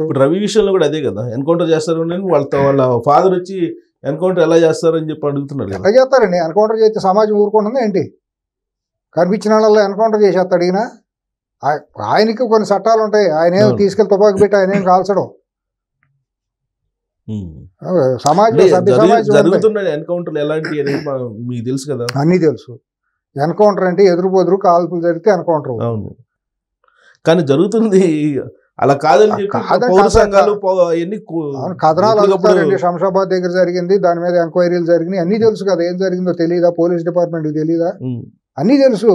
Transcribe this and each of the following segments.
ఇప్పుడు రవి విషయంలో కూడా అదే కదా, ఎన్కౌంటర్ చేస్తారు వాళ్ళ ఫాదర్ వచ్చి ఎన్కౌంటర్ ఎలా చేస్తారు అని చెప్పి అడుగుతున్నారు. ఎలా చేస్తారండి? ఎన్కౌంటర్ చేస్తే సమాజం ఊరుకుంటుంది ఏంటి? కనిపించిన వాళ్ళల్లో ఎన్కౌంటర్ చేసేస్తాడు ఈయన. ఆయనకి కొన్ని చట్టాలు ఉంటాయి. ఆయన ఏం తీసుకెళ్లి తుపాకి పెట్టి ఆయన ఏం కాల్చడం. సమాజం జరుగుతున్న ఎన్కౌంటర్లు ఎలాంటి మీకు తెలుసు కదా? అన్నీ తెలుసు. ఎన్కౌంటర్ అంటే ఎదురు బొదురు కాల్పులు జరిగితే ఎన్కౌంటర్. అవును, కానీ జరుగుతుంది అలా కాదని చెప్పి పౌర సంఘాలు కథనాలు అవుతారండి. శంషాబాద్ దగ్గర జరిగింది, దాని మీద ఎంక్వైరీలు జరిగినాయి, అన్నీ తెలుసు కదా. ఏం జరిగిందో తెలియదా? పోలీస్ డిపార్ట్మెంట్కి తెలియదా? అన్నీ తెలుసు.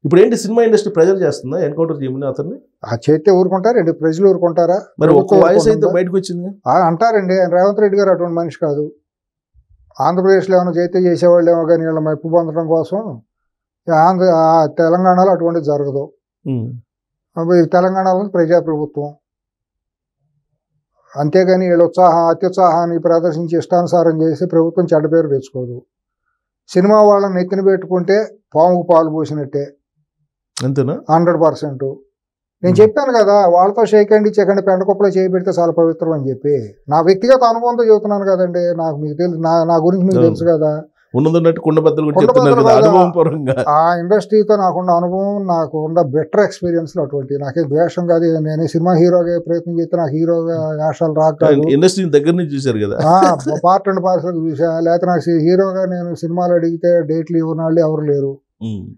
ఇప్పుడు ఏంటి సినిమా ఇండస్ట్రీ ప్రెజర్ చేస్తుందా ఎన్కౌంటర్ చేయమని అతన్ని? చేస్తే ఊరుకుంటారండి? ప్రజలు ఊరుకుంటారా? మరి ఒక వాయిస్ అయితే బయటకు వచ్చింది అంటారండి. రేవంత్ రెడ్డి గారు అటువంటి మనిషి కాదు. ఆంధ్రప్రదేశ్లో ఏమైనా చేస్తే చేసేవాళ్ళు ఏమో, కానీ వీళ్ళ మెప్పు పొందడం కోసం తెలంగాణలో అటువంటిది జరగదు. తెలంగాణలో ప్రజాప్రభుత్వం, అంతేగాని వీళ్ళు అత్యుత్సాహాన్ని ప్రదర్శించి ఇష్టానుసారం చేసి ప్రభుత్వం చెడ్డ పేరు తెచ్చుకోదు. సినిమా వాళ్ళని నెత్తిన పెట్టుకుంటే పాముకు పాలు పోసినట్టే, అంతేనా? 100%. నేను చెప్పాను కదా, వాళ్ళతో షేక్ హ్యాండ్ ఇచ్చేకండి పెండకొప్పలో చేయబెడితే చాలా పవిత్రం అని చెప్పి. నా వ్యక్తిగత అనుభవంతో చెబుతున్నాను కదండి. నాకు మీకు తెలుసు, నా గురించి మీకు తెలుసు కదా. ఆ ఇండస్ట్రీతో నాకున్న అనుభవం, నాకు ఉన్న బెటర్ ఎక్స్పీరియన్స్ అటువంటి. నాకేం ద్వేషం కాదు. నేను సినిమా హీరోగా ప్రయత్నం చేస్తే నాకు హీరోగా వేషాలు రాదు. ఇండస్ట్రీ దగ్గర నుంచి చూసారు కదా, పార్ట్ అండ్ పార్సల్ చూసా. లేకపోతే నాకు హీరోగా నేను సినిమాలు అడిగితే డేట్లు ఇవ్వని వాళ్ళు ఎవరు లేరు.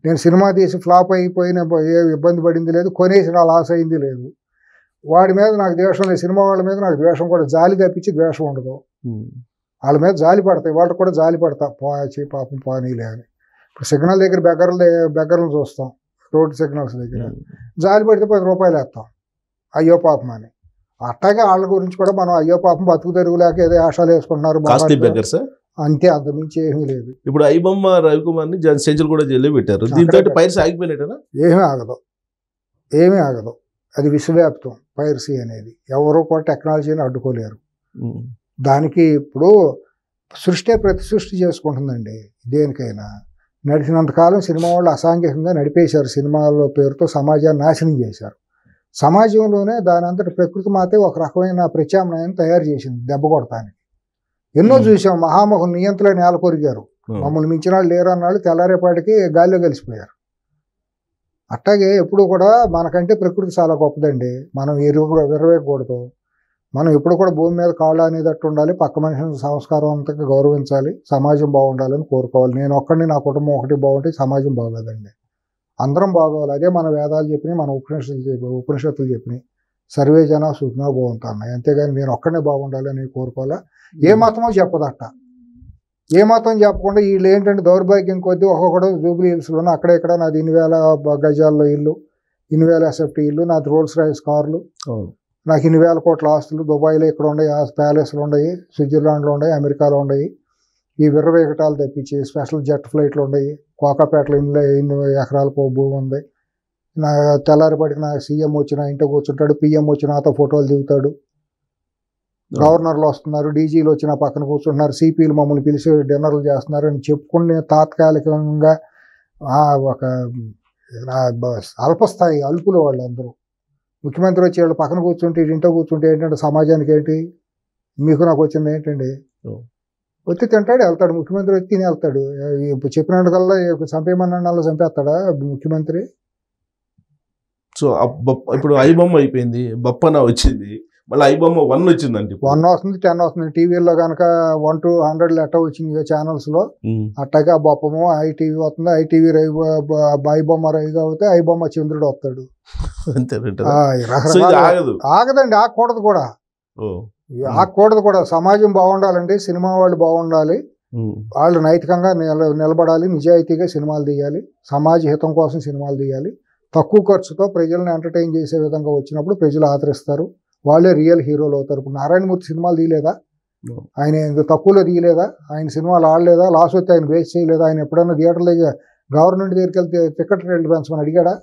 నేను సినిమా తీసి ఫ్లాప్ అయిపోయిన ఏ ఇబ్బంది పడింది లేదు, కొనేసిన లాస్ అయింది లేదు. వాడి మీద నాకు ద్వేషం లేదు. సినిమా వాళ్ళ మీద నాకు ద్వేషం కూడా, జాలి తప్పించి ద్వేషం ఉండదు. వాళ్ళ మీద జాలి పడతాయి, వాళ్ళకి కూడా జాలి పడతా. పాపం పానీలే అని. ఇప్పుడు సిగ్నల్ దగ్గర బెగ్గర్లను చూస్తాం, రోడ్ సిగ్నల్స్ దగ్గర జాలి పడితే 10 రూపాయలు వేస్తాం, అయ్యో పాపం అని. అట్టాగే వాళ్ళ గురించి కూడా మనం అయ్యో పాపం బతుకు తెరుగు లేక ఏదో ఆశాలు వేసుకుంటున్నారు అంతే, అంతమించి ఏమీ లేదు. ఇప్పుడు ఐబొమ్మ రవికుమార్ ని సెంచర్ కూడా జైల్లో పెట్టారు. దీంతో పైరసీ ఆగిపోయినట్టేనా? ఏమీ ఆగదు. అది విశ్వవ్యాప్తం పైరసీ అనేది. ఎవరో కూడా టెక్నాలజీని అడ్డుకోలేరు. దానికి ఇప్పుడు ప్రతి సృష్టి చేసుకుంటుందండి. దేనికైనా నడిచినంతకాలం సినిమా వాళ్ళు అసాంఘికంగా నడిపేశారు. సినిమాల పేరుతో సమాజాన్ని నాశనం చేశారు. సమాజంలోనే దాని అంతటి ప్రకృతి మాతే ఒక రకమైన ప్రత్యామ్నాయం తయారు చేసింది దెబ్బ కొడతానికి. ఎన్నో చూసాం. మహామహులు నియంత్రణ నేల కొరిగారు. మమ్మల్ని మించిన వాళ్ళు లేరు అన్నాళ్ళు తెల్లారేపాటికి గాలిలో కలిసిపోయారు. అట్టాగే ఎప్పుడు కూడా మనకంటే ప్రకృతి చాలా గొప్పదండి. మనం విరవేయకూడదు. మనం ఎప్పుడు కూడా భూమి మీద కాళ్ళు అనేది అట్టు ఉండాలి. పక్క మనిషిని సంస్కారవంతంగా గౌరవించాలి. సమాజం బాగుండాలని కోరుకోవాలి. నేను ఒక్కడిని, నా కుటుంబం ఒకటి బాగుంటే సమాజం బాగోదండి. అందరం బాగోవాలి. అదే మన వేదాలు చెప్పినాయి, మన ఉపనిషత్తులు చెప్పినాయి. సర్వే జన సుఖినో భవంతు అన్నాయి. అంతేగాని నేను ఒక్కడనే బాగుండాలి అని కోరుకోవాలా. ఏ మతమో చెప్పదట. ఏ మతం చెప్పకుండా వీళ్ళు ఏంటంటే దౌర్భాగ్యం కొద్దీ ఒక్కొక్కడు జూబ్లీ హిల్స్లోనే అక్కడ ఇక్కడ నాది 2,000 గజాల్లో ఇల్లు, 2,000 ఎస్ఎఫ్టీ ఇల్లు, నాది రోల్స్ రాయిస్ కార్లు, నాకు 2,000 కోట్ల ఆస్తులు, దుబాయ్లో ఇక్కడ ఉన్నాయి, ప్యాలెస్లు ఉన్నాయి, స్విట్జర్లాండ్లో ఉన్నాయి, అమెరికాలో ఉన్నాయి. ఈ విర్రవేగటాలు తప్పించి స్పెషల్ జెట్ ఫ్లైట్లు ఉన్నాయి. కోకాపేటలో 8 ఎకరాలకు భూమి ఉంది. నా తెల్లారిపాటికి నాకు సీఎం వచ్చిన ఇంట్లో కూర్చుంటాడు, పిఎం వచ్చిన నాతో ఫోటోలు దిగుతాడు, గవర్నర్లు వస్తున్నారు, డీజీలు వచ్చిన పక్కన కూర్చుంటున్నారు, సిపిలు మమ్మల్ని పిలిచి డిన్నర్లు చేస్తున్నారు అని చెప్పుకుని తాత్కాలికంగా ఒక అల్పస్థాయి అల్పులు వాళ్ళందరూ. ముఖ్యమంత్రి వచ్చి వాళ్ళు పక్కన కూర్చుంటే ఇంట్లో కూర్చుంటే ఏంటంటే సమాజానికి ఏంటి, మీకు నాకు వచ్చింది ఏంటండి, వచ్చి తింటాడు వెళ్తాడు. ముఖ్యమంత్రి వచ్చి తిని వెళ్తాడు. చెప్పినట్టుకల్లా చంపేయమన్నా చంపేస్తాడా ముఖ్యమంత్రి? సో ఇప్పుడు ఐబొమ్మ అయిపోయింది, బప్పన వచ్చింది, మళ్ళీ ఐబొమ్మ 1 వచ్చిందండి. 1 వస్తుంది, 10 వస్తుంది. టీవీలో కనుక 1 to 100 లెటర్ వచ్చింది ఛానల్స్లో. అట్టగా బొప్పము ఐటీవీ వస్తుంది. ఐటీవీ ఐబొమ్మ రవిగా అవుతే ఐబొమ్మ చంద్రుడు వస్తాడు. ఆగదండి, ఆగకూడదు కూడా. ఆగకూడదు కూడా. సమాజం బాగుండాలంటే సినిమా వాళ్ళు బాగుండాలి. వాళ్ళు నైతికంగా నిలబడాలి. నిజాయితీగా సినిమాలు తీయాలి. సమాజ హితం కోసం సినిమాలు తీయాలి. తక్కువ ఖర్చుతో ప్రజలను ఎంటర్టైన్ చేసే విధంగా వచ్చినప్పుడు ప్రజలు ఆదరిస్తారు. వాళ్ళే రియల్ హీరోలు అవుతారు. ఇప్పుడు నారాయణమూర్తి సినిమాలు తీయలేదా? ఆయన తక్కువలో తీయలేదా? ఆయన సినిమాలు ఆడలేదా? లాస్ వస్తే ఆయన వేస్ట్ చేయలేదా? ఆయన ఎప్పుడైనా థియేటర్లో గవర్నమెంట్ దగ్గరికి వెళ్తే టికెట్ రేట్లు పెంచమని అడిగాడా?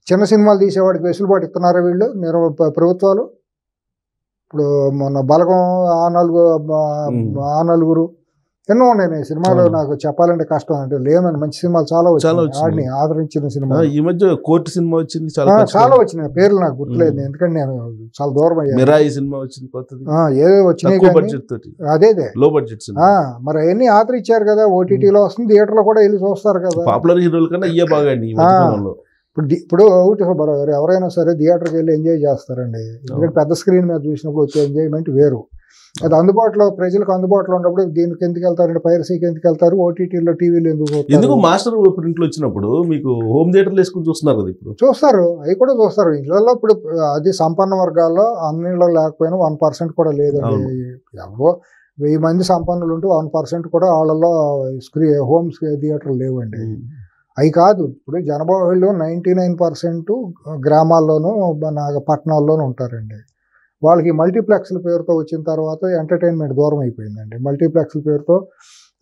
చిన్న సినిమాలు తీసేవాడికి వెసులుబాటు ఇస్తున్నారా వీళ్ళు ప్రభుత్వాలు? ఇప్పుడు మొన్న బలగం ఆ నలుగురు ఎన్నో ఉన్నాయి సినిమాలు నాకు చెప్పాలంటే కష్టం అంటే లేమని మంచి సినిమాలు చాలా వచ్చినాయి ఆడిని ఆదరించిన సినిమా. ఈ మధ్య కోర్టు సినిమా వచ్చింది, చాలా వచ్చినాయి, పేర్లు నాకు గుర్తులేదు ఎందుకంటే నేను చాలా దూరం అయ్యాను. సినిమా వచ్చింది కొత్తది, ఏదో వచ్చినాయి బడ్జెట్ తోటి, అదే లో బడ్జెట్. మరి అవన్నీ ఆదరించారు కదా, ఓటీటీలో వస్తుంది, థియేటర్ లో కూడా వెళ్ళి చూస్తారు కదా. పాపులర్ హీరోల కన్నా ఇయ్యే బాగా. ఇప్పుడు ఒకటి సుబ్బారావు గారు, ఎవరైనా సరే థియేటర్కి వెళ్ళి ఎంజాయ్ చేస్తారండి, ఎందుకంటే పెద్ద స్క్రీన్ మీద చూసినప్పుడు వచ్చే ఎంజాయ్మెంట్ వేరు. అది అందుబాటులో ప్రజలకు అందుబాటులో ఉన్నప్పుడు దీనికి ఎందుకు వెళ్తారంటే, పైరసీకి ఎందుకు వెళ్తారు, ఓటీటీలో టీవీలు ఎందుకు మాస్టర్ ప్రింట్లు వచ్చినప్పుడు మీకు హోమ్ థియేటర్లు వేసుకుని చూస్తున్నారు కదా, ఇప్పుడు చూస్తారు, అవి కూడా చూస్తారు ఇళ్ళల్లో. ఇప్పుడు అది సంపన్న వర్గాల్లో అన్నిలో లేకపోయినా 1% కూడా లేదండి. ఎవరో 1000 మంది సంపన్నులు ఉంటే 1% కూడా వాళ్ళలో హోమ్ థియేటర్లు లేవండి. అవి కాదు, ఇప్పుడు జనబహుళ్ళు 99% గ్రామాల్లోనూ పట్టణాల్లోనూ ఉంటారండి. వాళ్ళకి మల్టీప్లెక్స్ల పేరుతో వచ్చిన తర్వాత ఎంటర్టైన్మెంట్ దూరం అయిపోయిందండి. మల్టీప్లెక్స్ల పేరుతో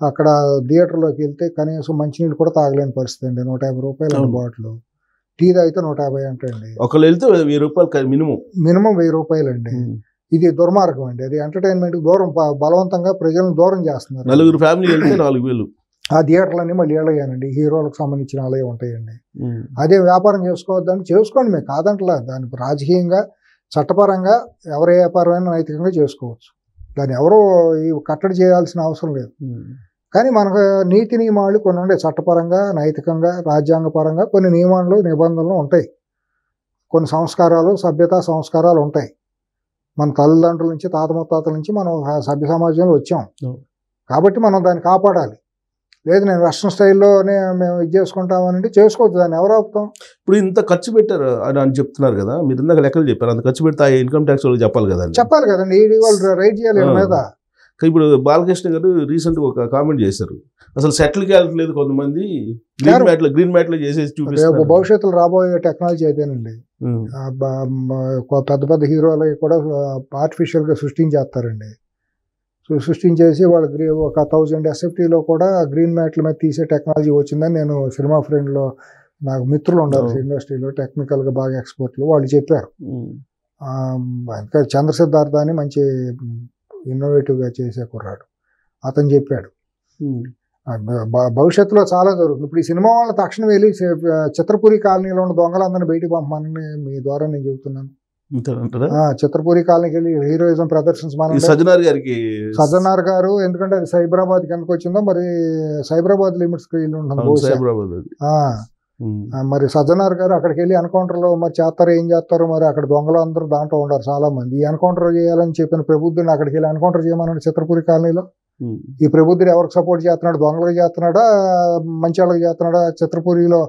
అక్కడ థియేటర్లోకి వెళ్తే కనీసం మంచినీళ్ళు కూడా తాగలేని పరిస్థితి అండి. 150 రూపాయలు బాటిల్, టీ తాగితే 150 అంటండి. ఒకళ్ళు వెళ్తే 1000 రూపాయలు మినిమం 1000 రూపాయలండి. ఇది దుర్మార్గం అండి. అది ఎంటర్టైన్మెంట్ దూరం, బలవంతంగా ప్రజలను దూరం చేస్తున్నారు. 4 ఫ్యామిలీ వెళ్తే 4000. ఆ థియేటర్లన్నీ మళ్ళీ ఏళ్ళయ్యానండి, హీరోలకు సంబంధించిన అలాగే ఉంటాయండి. అదే వ్యాపారం చేసుకోవద్దని చేసుకోండి, మేము కాదంటలా. దాని రాజకీయంగా చట్టపరంగా ఎవరి వ్యాపారమైనా నైతికంగా చేసుకోవచ్చు, దాన్ని ఎవరో కట్టడి చేయాల్సిన అవసరం లేదు. కానీ మనకు నీతి నియమాలు కొన్ని ఉండే, చట్టపరంగా నైతికంగా రాజ్యాంగపరంగా కొన్ని నియమాలు నిబంధనలు ఉంటాయి, కొన్ని సంస్కారాలు సభ్యతా సంస్కారాలు ఉంటాయి. మన తల్లిదండ్రుల నుంచి తాత ముత్తాతల నుంచి మనం సభ్య సమాజంలో వచ్చాం కాబట్టి మనం దాన్ని కాపాడాలి. లేదు నేను వెస్ట్రన్ స్టైల్లోనే మేము ఇది చేసుకుంటామనంటే చేసుకోవచ్చు, దాన్ని ఎవరు ఆపుతాం. ఇప్పుడు ఇంత ఖర్చు పెట్టారు అని చెప్తున్నారు కదా, మీరు ఇందాక లెక్కలు చెప్పారు, అంత ఖర్చు పెడితే ఇన్కమ్ ట్యాక్స్ వాళ్ళకి చెప్పాలి కదండి, వాళ్ళు రైట్ చేయాలి మీద. ఇప్పుడు బాలకృష్ణ గారు రీసెంట్గా ఒక కామెంట్ చేశారు, అసలు సెటిల్కి వెళ్ళట్లేదు కొంతమంది, గ్రీన్ మ్యాట్లో చేసేసి చూపిస్తారు. భవిష్యత్తులో రాబోయే టెక్నాలజీ అయితేనండి పెద్ద పెద్ద హీరోలు కూడా ఆర్టిఫిషియల్గా సృష్టించేస్తారండి. సృష్టించేసి వాళ్ళకి ఒక 1000 SFTలో కూడా గ్రీన్ మ్యాట్ల మీద తీసే టెక్నాలజీ వచ్చిందని నేను సినిమా ఫ్రెండ్లో నాకు మిత్రులు ఉన్నారు ఇండస్ట్రీలో టెక్నికల్గా బాగా ఎక్స్పర్ట్లు, వాళ్ళు చెప్పారు. ఇంకా చంద్రసిద్ధార్థ అని మంచి ఇన్నోవేటివ్గా చేసే కుర్రాడు, అతను చెప్పాడు భవిష్యత్తులో చాలా జరుగుతుంది. ఇప్పుడు ఈ సినిమా వాళ్ళ తక్షణం వెళ్ళి చిత్రపురి కాలనీలో ఉన్న దొంగలందరినీ బయటికి పంపమని మీ ద్వారా నేను చెబుతున్నాను. చిత్రపురి కాలనీకి వెళ్ళి హీరోయిజం ప్రదర్శించమని సజ్జనార్ గారు, ఎందుకంటే అది సైబరాబాద్కి ఎందుకు వచ్చిందో మరి సైబరాబాద్ లిమిట్స్ కి వెళ్ళి ఉంటుంది. మరి సజ్జనార్ గారు అక్కడికి వెళ్ళి ఎన్కౌంటర్లో మరి చేస్తారో ఏం చేస్తారో, మరి అక్కడ దొంగలు అందరూ దాంట్లో ఉండరు చాలా మంది. ఈ ఎన్కౌంటర్ చేయాలని చెప్పిన ప్రబుద్ధుని అక్కడికి వెళ్ళి ఎన్కౌంటర్ చేయమన్నాడు చిత్రపురి కాలనీలో. ఈ ప్రబుద్ధుడు ఎవరికి సపోర్ట్ చేస్తున్నాడు, దొంగలకు చేస్తున్నాడా మంచి వాళ్ళకి చేస్తున్నాడా, చిత్రపురిలో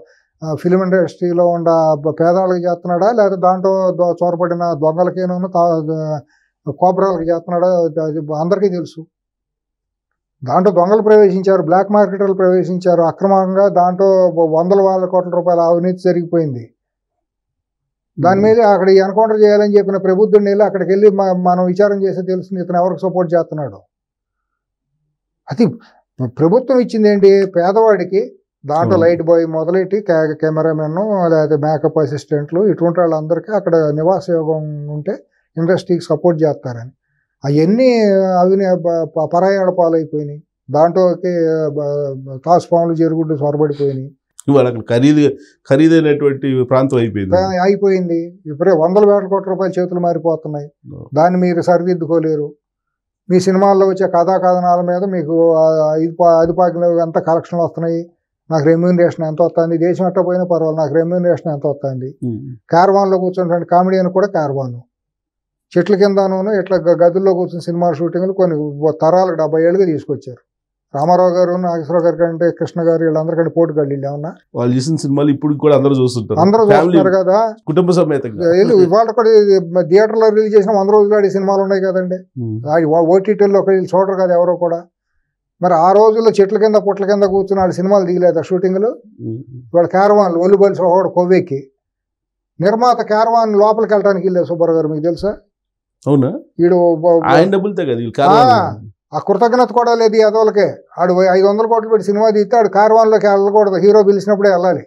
ఫిలిం ఇండస్ట్రీలో ఉన్న పేదవాళ్ళకి చేస్తున్నాడా, లేదా దాంట్లో చోరపడిన దొంగలకేనూ కోబ్రాలకు చేస్తున్నాడా, అందరికీ తెలుసు. దాంట్లో దొంగలు ప్రవేశించారు, బ్లాక్ మార్కెటర్లు ప్రవేశించారు అక్రమంగా, దాంట్లో 100,000 కోట్ల రూపాయల అవినీతి జరిగిపోయింది. దాని మీద అక్కడ ఎన్కౌంటర్ చేయాలని చెప్పిన ప్రబుద్ధుడిని వెళ్ళి అక్కడికి వెళ్ళి మనం విచారం చేస్తే తెలుస్తుంది ఇతను ఎవరికి సపోర్ట్ చేస్తున్నాడు. అది ప్రభుత్వం ఇచ్చింది ఏంటి, పేదవాడికి దాంట్లో లైట్ బాయ్ మొదలెట్టి కెమెరామెన్ లేదా మేకప్ అసిస్టెంట్లు ఇటువంటి వాళ్ళందరికీ అక్కడ నివాస యోగం ఉంటే ఇండస్ట్రీకి సపోర్ట్ చేస్తారని అవన్నీ పరాయాల పాలైపోయినాయి. దాంట్లోకి తాసుపాములు జరుగుంటూ సొరబడిపోయినాయి. ఖరీదైనటువంటి ప్రాంతం అయిపోయింది. ఇప్పుడే 100,000 కోట్ల రూపాయల చేతులు మారిపోతున్నాయి. దాన్ని మీరు సరిదిద్దుకోలేరు. మీ సినిమాల్లో వచ్చే కథా కథనాల మీద మీకు అదిపాకిలో ఎంత కలెక్షన్లు వస్తున్నాయి, నాకు రెమ్యూనరేషన్ ఎంత వస్తుంది, దేశం ఎట్ట పోయినా పర్వాలేదు నాకు రెమ్యూనరేషన్ ఎంత వస్తుంది. క్యారవాన్లో కూర్చుంటే కామెడీ అని కూడా క్యారవాన్, చెట్ల కిందను ఇట్లా గదుల్లో కూర్చుని సినిమా షూటింగ్లు కొన్ని తరాలకు 70 ఏళ్ళుగా తీసుకొచ్చారు. రామారావు గారు, నాగేశ్వరరావు గారి కంటే కృష్ణ గారు వీళ్ళందరికంటే పోటీ గల్లీలు ఏమన్నా వాళ్ళు చేసిన సినిమాలు ఇప్పుడు కూడా అందరూ చూస్తుంటారు, అందరూ చూస్తున్నారు కదా కుటుంబ సమేతంగా. ఇవాళ కూడా థియేటర్లో రిలీజ్ చేసిన 100 రోజులు ఆడి సినిమాలు ఉన్నాయి కదండి, ఓటీటీల్లో వీళ్ళు చూడరు కదా ఎవరో కూడా. మరి ఆ రోజుల్లో చెట్ల కింద పుట్ల కింద కూర్చుని వాళ్ళు సినిమాలు తీయలేదా షూటింగ్లు? వాళ్ళ క్యారవాన్లు ఒలిబల్స్ ఒకడు కొవ్వెక్కి నిర్మాత క్యారవాన్ లోపలికి వెళ్ళడానికి వెళ్ళారు సుబ్బారావు గారు, మీకు తెలుసా? అవునా? వీడు ఆ కృతజ్ఞత కూడా లేదు యాదవులకే. ఆడు 500 కోట్లు పెట్టి సినిమా తీస్తే ఆడు క్యారవాన్లోకి వెళ్ళకూడదు, హీరో పిలిచినప్పుడే వెళ్ళాలి.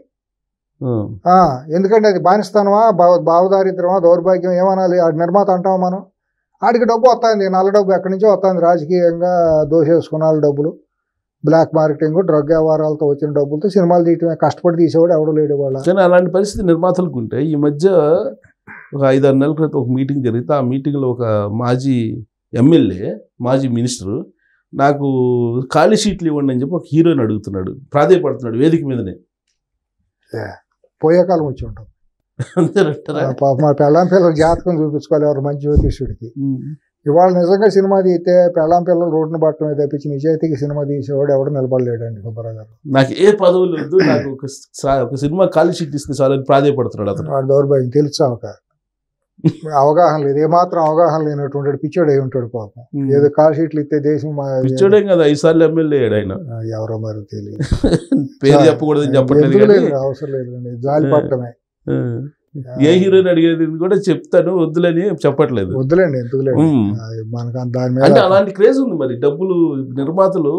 ఎందుకంటే అది బానిస్తానమా, భావదారిద్రమా, దౌర్భాగ్యం ఏమనాలి? ఆడు నిర్మాత అంటామా మనం? ఆడికి డబ్బు వస్తుంది, నల్ల డబ్బు ఎక్కడి నుంచో వస్తుంది, రాజకీయంగా దోషేసుకున్న డబ్బులు. బ్లాక్ మార్కెటింగ్, డ్రగ్ వ్యవహారాలతో వచ్చిన డబ్బులతో సినిమాలు తీయటమే, కష్టపడి తీసేవాడు ఎవడో లేడు వాళ్ళ. కానీ అలాంటి పరిస్థితి నిర్మాతలకు ఉంటే ఈ మధ్య ఒక 5-6 నెలల క్రితం ఒక మీటింగ్ జరిగితే ఆ మీటింగ్లో ఒక మాజీ ఎమ్మెల్యే, మాజీ మినిస్టరు నాకు ఖాళీ షీట్లు ఇవ్వండి అని చెప్పి ఒక హీరోని అడుగుతున్నాడు, ప్రాధాయపడుతున్నాడు వేదిక మీదనే. పోయే కాలం వచ్చి ఉంటాం. మా పెళ్ళాం పిల్లల జాతకం చూపించుకోవాలి ఎవరు మంచి జ్యోతిష్యుడికి. ఇవాళ నిజంగా సినిమా తీస్తే పెళ్ళాం పిల్లలు రోడ్డును పట్టడమే తప్పించి నిజాయితీకి సినిమా తీసేవాడు ఎవడు నిలబడలేడండి సుబ్బారావు గారు. నాకు ఏ పదవులు లేదు, నాకు ఒక సినిమా ఖాళీ షీట్ ఇస్తే చాలని ప్రాధాయపడుతున్నాడు అతను. వాడు దౌర్భాగ్యం తెలుసా, ఒక అవగాహన లేదు, ఏమాత్రం అవగాహన లేనటువంటి పిచ్చోడు అయి ఉంటాడు పాపం. ఏదో కాల్ షీట్లు ఇస్తే దేశం పిచ్చోడే కదా, 5 సార్లు ఎమ్మెల్యే ఆయన. ఎవరో మరి తెలియదు, పేరు చెప్పకూడదని చెప్పట్లేదు, అవసరం లేదండి, జాలి పట్టడమే. ఏ హీరోని అడిగేది కూడా చెప్తాను వద్దులని చెప్పట్లేదు. వద్దులేండి, ఎందుకులేండి మనకు దాని మీద. అంటే అలాంటి క్రేజ్ ఉంది మరి. డబ్బులు నిర్మాతలు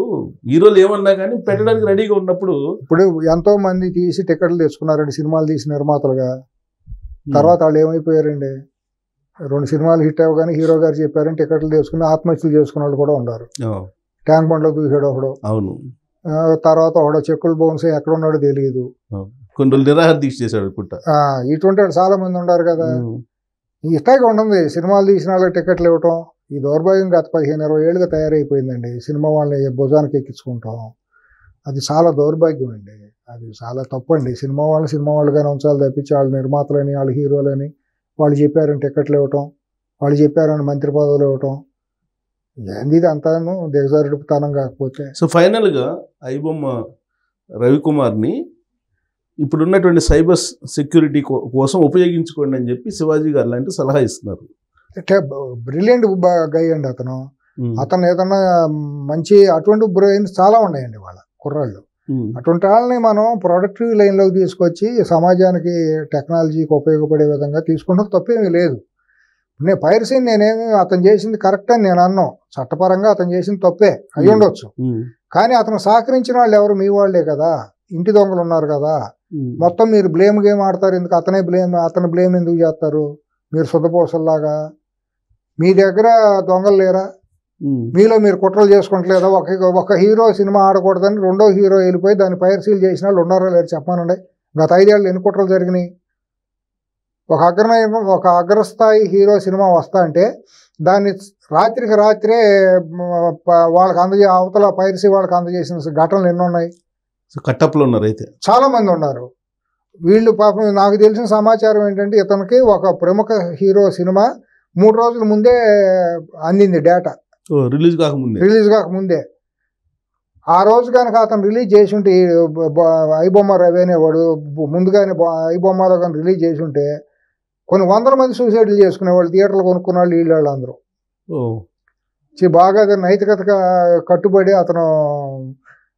హీరోలు ఏమన్నా కానీ పెట్టడానికి రెడీగా ఉన్నప్పుడు. ఇప్పుడు ఎంతో మంది తీసి టికెట్లు తెచ్చుకున్నారండి సినిమాలు తీసి నిర్మాతలుగా. తర్వాత వాళ్ళు ఏమైపోయారండి, 2 సినిమాలు హిట్ అవ్వగానే హీరో గారు చెప్పారని టికెట్లు తీసుకుని ఆత్మహత్యలు చేసుకున్న వాళ్ళు కూడా ఉన్నారు. ట్యాంక్ బండ్లో దూకాడు ఒకడు, అవును, తర్వాత ఒకడో చెక్కులు బౌన్స్ ఎక్కడ ఉన్నాడో తెలియదు, కొన్ని రోజులు నిరాహార దీక్ష చేశాడు అనుకుంటా. ఇటువంటి వాళ్ళు చాలా మంది ఉన్నారు కదా. ఇట్లాగే ఉంటుంది సినిమాలు తీసిన వాళ్ళకి టికెట్లు ఇవ్వటం. ఈ దౌర్భాగ్యం గత 15-20 ఏళ్ళుగా తయారైపోయిందండి. సినిమా వాళ్ళని భుజానికి ఎక్కించుకుంటాం, అది చాలా దౌర్భాగ్యం అండి, అది చాలా తప్పండి. సినిమా వాళ్ళుగానే ఉంచాలి తప్పించి వాళ్ళు నిర్మాతలని, వాళ్ళు హీరోలని, వాళ్ళు చెప్పారని టికెట్లు ఇవ్వటం, వాళ్ళు చెప్పారని మంత్రి పదవులు ఇవ్వటం, ఏంది అంతాను దిగజారుడుతనం కాకపోతే. సో ఫైనల్గా ఐబొమ్మ రవికుమార్ని ఇప్పుడున్నటువంటి సైబర్ సెక్యూరిటీ కోసం ఉపయోగించుకోండి అని చెప్పి శివాజీ గారు లాంటి సలహా ఇస్తున్నారు. బ్రిలియంట్ గై అండి అతను ఏదన్నా మంచి అటువంటి బ్రెయిన్స్ చాలా ఉన్నాయండి వాళ్ళ కుర్రాళ్ళు. అటువంటి వాళ్ళని మనం ప్రొడక్టివ్ లైన్లోకి తీసుకొచ్చి సమాజానికి టెక్నాలజీకి ఉపయోగపడే విధంగా తీసుకుంటాం, తప్పేమీ లేదు. నేను పైరసీని నేనేమి అతను చేసింది కరెక్ట్ అని నేను అన్నాను, చట్టపరంగా అతను చేసింది తప్పే అయి ఉండొచ్చు. కానీ అతను సహకరించిన వాళ్ళు ఎవరు, మీ వాళ్ళే కదా, ఇంటి దొంగలు ఉన్నారు కదా. మొత్తం మీరు బ్లేమ్ గేమ్ ఆడతారు ఎందుకు, అతని బ్లేమ్ ఎందుకు చేస్తారు మీరు శుద్ధపోసల్లాగా? మీ దగ్గర దొంగలు లేరా, మీలో మీరు కుట్రలు చేసుకుంటలేదా? ఒక హీరో సినిమా ఆడకూడదని 2వ హీరో వెళ్ళిపోయి దాన్ని పైరసీలు చేసిన వాళ్ళు ఉన్నారో లేరు చెప్పానండి. గత 5 ఏళ్ళు ఎన్ని కుట్రలు జరిగినాయి? ఒక అగ్రస్థాయి హీరో సినిమా వస్తా అంటే దాన్ని రాత్రికి రాత్రే వాళ్ళకి అవతల పైరసీ వాళ్ళకి అందజేసిన ఘటనలు ఎన్ని ఉన్నాయి? కట్టప్లో ఉన్నారు అయితే చాలా మంది ఉన్నారు. వీళ్ళు పాపం నాకు తెలిసిన సమాచారం ఏంటంటే ఇతనికి ఒక ప్రముఖ హీరో సినిమా 3 రోజుల ముందే అందింది డేటా, రిలీజ్ కాకముందే. ఆ రోజు కనుక అతను రిలీజ్ చేసి ఉంటే, ఐబొమ్మ రవి అనేవాడు ముందుగానే ఐబొమ్మలో కానీ రిలీజ్ చేసి ఉంటే కొన్ని 100 మంది సూసైడ్లు చేసుకునేవాళ్ళు, థియేటర్లు కొనుక్కున్న వాళ్ళు వీళ్ళు అందరూ. బాగా నైతికతగా కట్టుబడి అతను,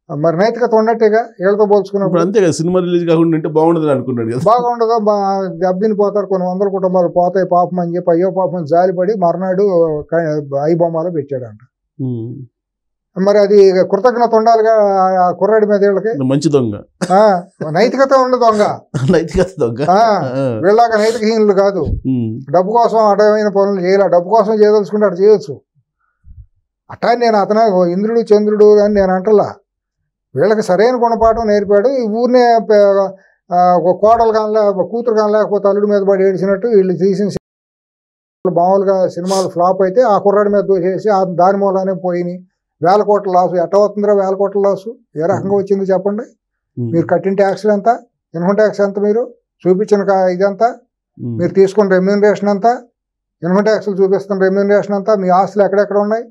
మరి నైతికత ఉన్నట్టేగా వీళ్ళతో పోల్చుకున్నప్పుడు. అంతే కదా, సినిమా రిలీజ్ కాకుండా ఉంటే బాగుండదు అనుకున్నాడు. బాగుండదు, దెబ్బతిని పోతారు, కొన్ని 100 కుటుంబాలు పోతాయి పాపం అని చెప్పి అయ్యో పాపం జాలిపడి మర్నాడు ఐబొమ్మలో పెట్టాడంట. మరి అది కృతజ్ఞత ఉండాలిగా ఆ కుర్రాడి మీద. వీళ్ళకి మంచి దొంగ, నైతికత ఉండే దొంగ, వీళ్ళగా నైతికహీనులు కాదు. డబ్బు కోసం అడ్డమైన పనులు చేయాలి, డబ్బు కోసం చేయదలుచుకుంటే అటు చేయొచ్చు. అట్టా నేను అతను ఇంద్రుడు చంద్రుడు అని నేను అంటలా, వీళ్ళకి సరైన గుణపాఠం నేర్పాడు. ఈ ఊరినే కోడలు కానీ కూతురు కానీ లేకపోతే అల్లుడి మీద పడి ఏడిచినట్టు వీళ్ళు తీసిన మామూలుగా సినిమాలు ఫ్లాప్ అయితే ఆ కుర్రాడి మీద దోసేసి దాని మూలానే పోయినాయి. 1000 కోట్ల లాసు. ఎట్ట అవుతుందిరా 1000 కోట్ల లాసు? ఏ రకంగా వచ్చింది చెప్పండి? మీరు కట్టిన ట్యాక్స్లు ఎంత, ఇన్కమ్ ట్యాక్స్ ఎంత, మీరు చూపించిన ఇదంతా, మీరు తీసుకున్న రెమ్యూనరేషన్ ఎంత, ఇన్కమ్ ట్యాక్స్లు చూపిస్తున్న రెమ్యూనరేషన్ ఎంత, మీ ఆస్తులు ఎక్కడెక్కడ ఉన్నాయి,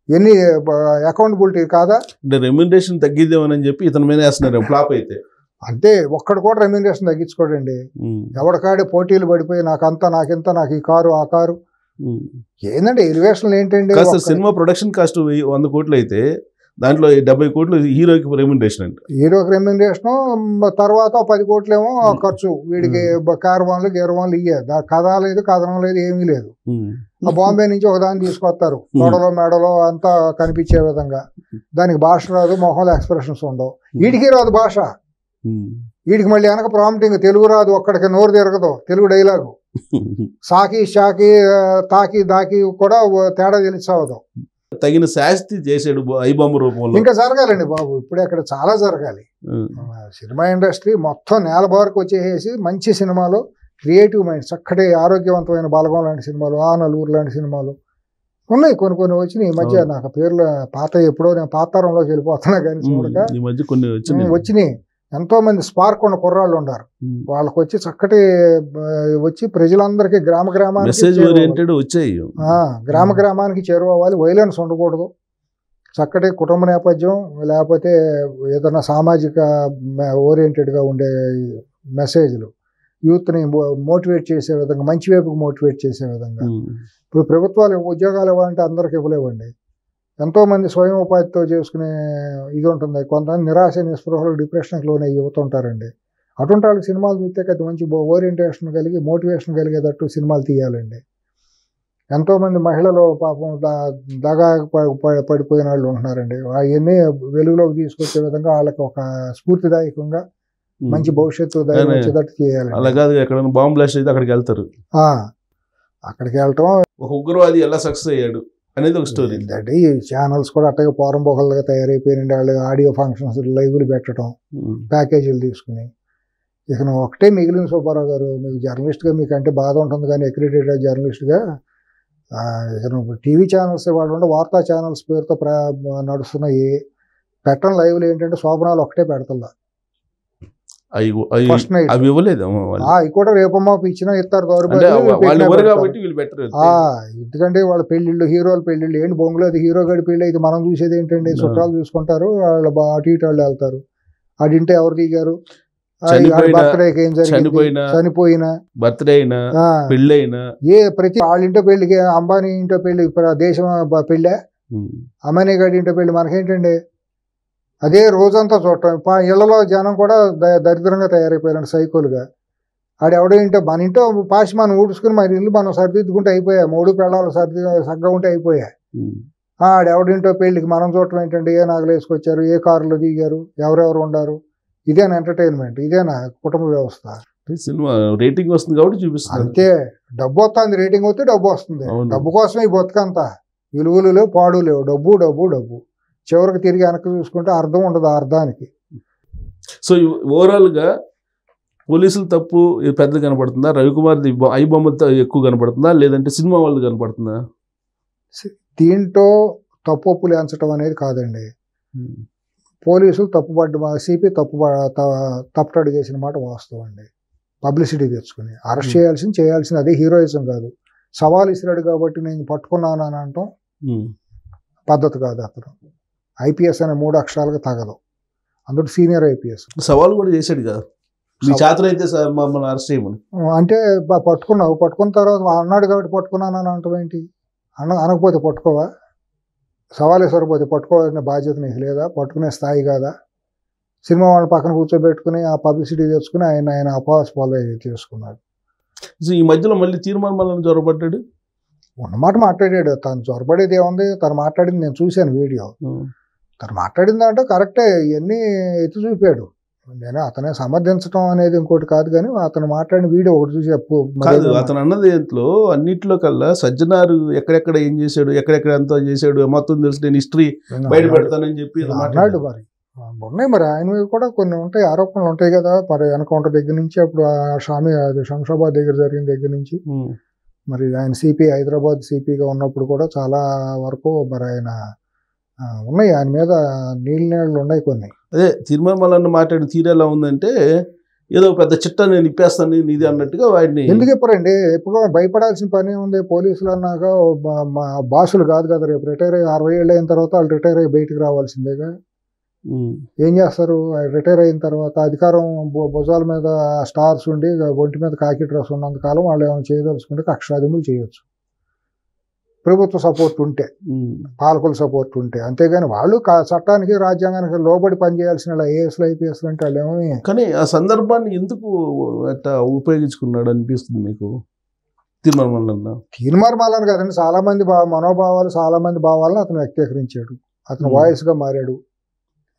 ఎన్ని అకౌంటబిలిటీ కాదా? అంటే రెమ్యూనరేషన్ తగ్గిద్దామని చెప్పి ఇతని మీద వేస్తున్నారు ఫ్లాప్ అయితే. అంటే ఒక్కడు కూడా రెమ్యూనరేషన్ తగ్గించుకోడండి. ఎవరికాడే పోటీలు పడిపోయి నాకింత, నాకు ఈ కారు ఆ కారు. ఏంటంటే ఎలివేషన్లు ఏంటండి? సినిమా ప్రొడక్షన్ కాస్ట్ 100 కోట్లు అయితే దాంట్లో 70 కోట్లు హీరోకి రెమ్యూనరేషన్ అంట. హీరోకి రెమ్యూనరేషన్, తర్వాత 10 కోట్లేమో ఖర్చు. వీడికి కార్వాన్లు గేర్వాన్లు ఇయ్యే, కథ లేదు, కథనం లేదు, ఏమీ లేదు. బాంబే నుంచి ఒకదాన్ని తీసుకొస్తారు, తోడలో మెడలో అంతా కనిపించే విధంగా. దానికి భాష రాదు, మొహంలో ఎక్స్ప్రెషన్స్ ఉండవు. వీడికి రాదు భాష, వీడికి మళ్ళీ వెనక ప్రాంప్టింగ్ తెలుగు రాదు, ఒక్కడికి నోరు తిరగదు తెలుగు డైలాగు. సాకి షాకి తాకి దాకి కూడా తేడా తెలిసావదు. తగిన శాస్తి చేశాడు ఐబొమ్మ రూపంలో. ఇంకా జరగాలండి బాబు, ఇప్పుడే అక్కడ చాలా జరగాలి. సినిమా ఇండస్ట్రీ మొత్తం నేల బారుకు వచ్చేసి మంచి సినిమాలు, క్రియేటివ్ మైండ్, చక్కటి ఆరోగ్యవంతమైన బలగం లాంటి సినిమాలు, ఆ నలుగురు లాంటి సినిమాలు ఉన్నాయి. కొన్ని వచ్చినాయి ఈ మధ్య. నాకు పేర్లు పాత ఎప్పుడో నేను పాతారంలోకి వెళ్ళిపోతున్నా కానీ చూడక ఈ మధ్య కొన్ని వచ్చినాయి. ఎంతో మంది స్పార్క్ ఉన్న కుర్రాళ్ళు ఉన్నారు, వాళ్ళకి వచ్చి చక్కటి వచ్చి ప్రజలందరికీ గ్రామ గ్రామానికి చేరువవ్వాలి. వైలెన్స్ ఉండకూడదు, చక్కటి కుటుంబ నేపథ్యం, లేకపోతే ఏదైనా సామాజిక ఓరియంటెడ్గా ఉండే మెసేజ్లు, యూత్ని మోటివేట్ చేసే విధంగా, మంచి వైపుకు మోటివేట్ చేసే విధంగా. ఇప్పుడు ప్రభుత్వాలు ఉద్యోగాలు ఇవ్వాలంటే అందరికి ఇవ్వలేవండి. ఎంతోమంది స్వయం ఉపాధితో చేసుకునే ఇది ఉంటుంది. కొంతమంది నిరాశ నిస్పృహలు డిప్రెషన్కి లోనే యువత ఉంటారండి. అటువంటి వాళ్ళకి సినిమాలు చూస్తే కదా మంచి ఓరియంటేషన్ కలిగి మోటివేషన్ కలిగేటట్టు సినిమాలు తీయాలండి. ఎంతోమంది మహిళలు పాపం దగా పడిపోయిన వాళ్ళు ఉంటున్నారండి. అవన్నీ వెలుగులోకి తీసుకొచ్చే విధంగా వాళ్ళకి ఒక స్ఫూర్తిదాయకంగా మంచి భవిష్యత్తు వచ్చేటట్టు చేయాలి. అలాగే ఎక్కడ బాంబు బ్లాస్ట్ అయితే అక్కడికి వెళ్తారు. అక్కడికి వెళ్ళటం, ఒక ఉగ్రవాది ఎలా సక్సెస్ అయ్యాడు అనేది ఒక స్టోరీ. ఈ ఛానల్స్ కూడా అట్టగా పోరంబోకలుగా తయారైపోయినండి. వాళ్ళు ఆడియో ఫంక్షన్స్ లైవ్లు పెట్టడం, ప్యాకేజీలు తీసుకుని. ఇక ఒకటే మిగిలిన సుబ్బారావు గారు, మీకు జర్నలిస్ట్గా మీకంటే బాధ ఉంటుంది కానీ అక్రిడిటెడ్ జర్నలిస్ట్గా ఇక టీవీ ఛానల్స్ వాళ్ళు వార్తా ఛానల్స్ పేరుతో నడుస్తున్నాయి. పెట్టడం లైవ్లు ఏంటంటే శోభనాలు ఒకటే పెడతా. ఫస్ట్ నైట్ అవి ఇవ్వలేదు, అవి కూడా రేపమ్మా ఇచ్చినా ఇస్తారు ఎందుకంటే వాళ్ళ పెళ్లిళ్ళు, హీరోల పెళ్లిళ్ళు ఏంటి బొంగులేదు. హీరో గడి పెళ్లి అయితే మనం చూసేది ఏంటంటే చుట్టాలు చూసుకుంటారు, వాళ్ళు అటు ఇటు వాళ్ళు వెళ్తారు. అడింటే ఎవరు దిగారు, బర్త్డేకి ఏం జరిగింది, చనిపోయినా బర్త్డే అయినా పెళ్ళైనా ప్రతి వాళ్ళింటో పెళ్లికి, అంబానీ ఇంటో పెళ్లి దేశం పెళ్ళే, అంబానీ గడి ఇంటో పెళ్లి మనకేంటండి. అదే రోజంతా చూడటం. ఇళ్లలో జనం కూడా దరిద్రంగా తయారైపోయారండి, సైకోలుగా. ఆడెవడో ఇంటో మన ఇంటో పాసి మనం ఊడ్చుకుని మన ఇల్లు మనం సర్దిద్దుకుంటే అయిపోయా, 3 పెళ్ళాలు సగ్గా ఉంటే అయిపోయా. ఆడెవడింటో పెళ్లికి మనం చూడటం ఏంటంటే, ఏ నగలు వేసుకొచ్చారు, ఏ కారులో దిగారు, ఎవరెవరు ఉండారు. ఇదేనా ఎంటర్టైన్మెంట్, ఇదేనా కుటుంబ వ్యవస్థ? సినిమా రేటింగ్ వస్తుంది కాబట్టి చూపిస్తుంది అంతే. డబ్బు వస్తుంది, రేటింగ్ వస్తే డబ్బు వస్తుంది. డబ్బు కోసం ఈ బతుకంతా విలువలు లేవు, పాడు లేవు, డబ్బు డబ్బు డబ్బు. చివరికి తిరిగి వెనక్కి చూసుకుంటే అర్థం ఉండదు ఆ అర్థానికి. సో ఓవరాల్గా పోలీసులు తప్పు పెద్ద కనపడుతుందా, రవికుమార్ది ఐబొమ్మతో ఎక్కువ కనపడుతుందా, లేదంటే సినిమా వాళ్ళది కనపడుతుందా? దీంట్లో తప్పులు ఎంచడం అనేది కాదండి. పోలీసులు సిపి తప్పుటడు చేసిన మాట వాస్తవం అండి. పబ్లిసిటీ తెచ్చుకుని అరెస్ట్ చేయాల్సింది అదే హీరోయిజం కాదు. సవాల్ ఇసిరాడు కాబట్టి నేను పట్టుకున్నాను అని అనటం పద్ధతి కాదు. అతను ఐపీఎస్ అనే 3 అక్షరాలకు తగదు, అందులో సీనియర్ ఐపీఎస్. సవాల్ కూడా చేశాడు కదా, మమ్మల్ని అరెస్ట్ చేయమని. అంటే పట్టుకున్న తర్వాత అన్నాడు కాబట్టి పట్టుకున్నాను అని అనటం ఏంటి? అనకపోతే పట్టుకోవా? సవాలే సరిపోతే పట్టుకోవాలనే బాధ్యత నీకు లేదా? పట్టుకునే స్థాయి కాదా? సినిమా వాళ్ళని పక్కన కూర్చోబెట్టుకుని ఆ పబ్లిసిటీ తెచ్చుకుని ఆయన అపవాస పాలు చేసుకున్నాడు. ఈ మధ్యలో మళ్ళీ తీర్మానం జ్వరపడ్డాడు, ఉన్నమాట మాట్లాడాడు. తను జ్వరపడేది ఏముంది, తను మాట్లాడింది నేను చూశాను వీడియో. తను మాట్లాడింది అంటే కరెక్టే, ఇవన్నీ ఎత్తి చూపాడు. నేను అతనే సమర్థించడం అనేది ఇంకోటి కాదు, కానీ అతను మాట్లాడిన వీడియో ఒకటి చూసి కాదు. అతను అన్నది అన్నింటిలో కల్లా సజ్జనారు ఎక్కడెక్కడ ఏం చేశాడు, ఎక్కడెక్కడ ఎంత చేశాడు మొత్తం తెలుసు, నేను హిస్టరీ బయట పెడతానని చెప్పి మాట్లాడు. మరి ఉన్నాయి, మరి ఆయన కూడా కొన్ని ఉంటాయి, ఆరోపణలు ఉంటాయి కదా. మరి ఎన్కౌంటర్ దగ్గర నుంచి, అప్పుడు శంషాబాద్ దగ్గర జరిగిన దగ్గర నుంచి, మరి ఆయన సిపి హైదరాబాద్ సిపిగా ఉన్నప్పుడు కూడా చాలా వరకు మరి ఆయన ఉన్నాయి, ఆయన మీద నీళ్ళు ఉన్నాయి కొన్ని. అదే తీర్మానం మాట్లాడిన తీరు ఎలా ఉందంటే, ఏదో పెద్ద చిట్టా నేను ఇప్పేస్తాను ఇది అన్నట్టుగా వాడిని. ఎందుకు చెప్పరండి? ఎప్పుడు భయపడాల్సిన పని ఉంది. పోలీసులు అన్నాక బాసులు కాదు కదా, రేపు రిటైర్ అయ్యి 60 ఏళ్ళు అయిన తర్వాత వాళ్ళు రిటైర్ అయ్యి బయటికి రావాల్సిందేగా. ఏం చేస్తారు? రిటైర్ అయిన తర్వాత అధికారం భుజాల మీద స్టార్స్ ఉండి ఒంటి మీద కాకి డ్రెస్ ఉన్నంతకాలం వాళ్ళు ఏమైనా చేయదలుచుకుంటే కక్షాదిములు చేయొచ్చు, ప్రభుత్వ సపోర్ట్ ఉంటే, పాలకుల సపోర్ట్ ఉంటే. అంతేగాని వాళ్ళు చట్టానికి రాజ్యాంగానికి లోబడి పనిచేయాల్సిన ఏఎస్లు ఐపీఎస్లు అంటే వాళ్ళు ఏమీ. కానీ ఆ సందర్భాన్ని ఎందుకు అట్లా ఉపయోగించుకున్నాడు అనిపిస్తుంది మీకు? తీర్మానం కదండి, చాలా మంది మనోభావాలు, చాలా మంది భావాలను అతను వ్యక్తీకరించాడు, అతను వాయిస్గా మారాడు.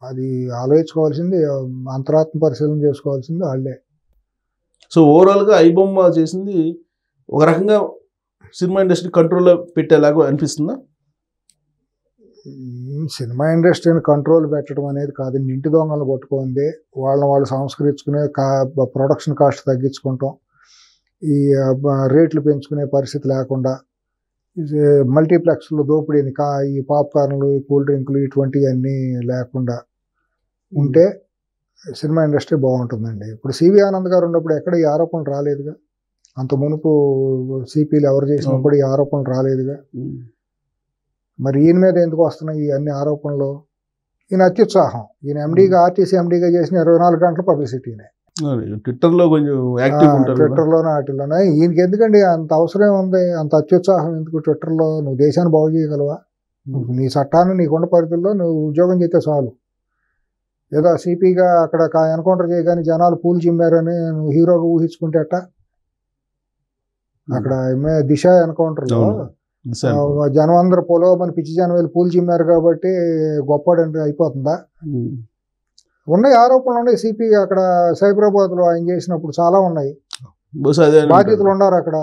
అది ఆలోచించుకోవాల్సింది, అంతరాత్మ పరిశీలన చేసుకోవాల్సింది వాళ్ళే. సో ఓవరాల్గా ఐబొమ్మ చేసింది ఒక రకంగా సినిమా ఇండస్ట్రీ కంట్రోల్లో పెట్టేలాగా అనిపిస్తుందా? సినిమా ఇండస్ట్రీని కంట్రోల్ పెట్టడం అనేది కాదు, ఇంటి దొంగలు పట్టుకుంది వాళ్ళు సంస్కరించుకునే ప్రొడక్షన్ కాస్ట్ తగ్గించుకుంటాం, ఈ రేట్లు పెంచుకునే పరిస్థితి లేకుండా, మల్టీప్లెక్స్లో దోపిడీని ఈ పాప్కార్న్లు, కూల్ డ్రింకులు ఇటువంటివన్నీ లేకుండా ఉంటే సినిమా ఇండస్ట్రీ బాగుంటుందండి. ఇప్పుడు సివి ఆనంద్ గారు ఉన్నప్పుడు ఎక్కడ ఈ ఆరోపణలు రాలేదుగా, అంత మునుపు సిపిలు ఎవరు చేసినప్పుడు ఈ ఆరోపణలు రాలేదుగా. మరి ఈయన మీద ఎందుకు వస్తున్నాయి ఈ అన్ని ఆరోపణలు? ఈయన అత్యుత్సాహం, ఈయన ఎండీగా ఆర్టీసీ ఎండీగా చేసిన 24 గంటల పబ్లిసిటీనే, ట్విట్టర్లో కొంచెం యాక్టివ్ ఉంటారు, ట్విట్టర్లోనే వాటిల్లోనే. ఈయనకి ఎందుకండి అంత అవసరం ఉంది, అంత అత్యుత్సాహం ఎందుకు ట్విట్టర్లో? నువ్వు దేశాన్ని బాగు చేయగలవా? నీ చట్టాన్ని నీకున్న పరిధుల్లో నువ్వు ఉద్యోగం చేస్తే చాలు. ఏదో సిపిగా అక్కడ ఎన్కౌంటర్ చేయగానే జనాలు పూలు చిమ్మారని నువ్వు హీరోగా ఊహించుకుంటే అట్ట. అక్కడ దిశ ఎన్కౌంటర్లో జనం అందరూ పొలవమని పిచ్చి జనం వెళ్ళి పూలు చిమ్మారు కాబట్టి గొప్పడంటే అయిపోతుందా? ఉన్నాయి ఆరోపణలు ఉన్నాయి. సిపి అక్కడ సైబరాబాద్లో ఆయన చేసినప్పుడు చాలా ఉన్నాయి, బాధ్యతలు ఉన్నారు అక్కడ.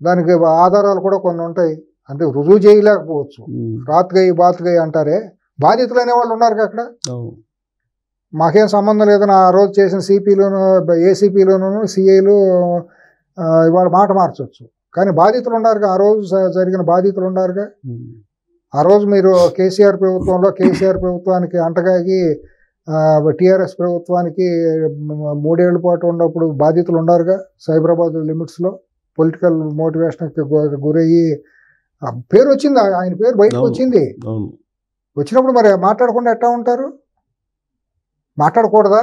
దానికి ఆధారాలు కూడా కొన్ని ఉంటాయి, అంటే రుజువు చేయలేకపోవచ్చు. రాత్గయ్యి బాత్గయ్యి అంటారే, బాధితులు అనేవాళ్ళు ఉన్నారు అక్కడ. మాకేం సంబంధం లేదని ఆ రోజు చేసిన సిపిలోను, ఏసీపీలోను, సిఐలు ఇవాళ మాట మార్చవచ్చు, కానీ బాధితులు ఉన్నారుగా, ఆ రోజు జరిగిన బాధితులు ఉన్నారుగా. ఆ రోజు మీరు కేసీఆర్ ప్రభుత్వానికి అంటగాగి టీఆర్ఎస్ ప్రభుత్వానికి 3 ఏళ్ల పాటు ఉన్నప్పుడు బాధితులు ఉన్నారుగా. సైబరాబాద్ లిమిట్స్లో పొలిటికల్ మోటివేషన్కి గురయ్యి పేరు వచ్చింది, ఆయన పేరు బయటకు వచ్చింది. వచ్చినప్పుడు మరి మాట్లాడకుండా ఎట్లా ఉంటారు? మాట్లాడకూడదా?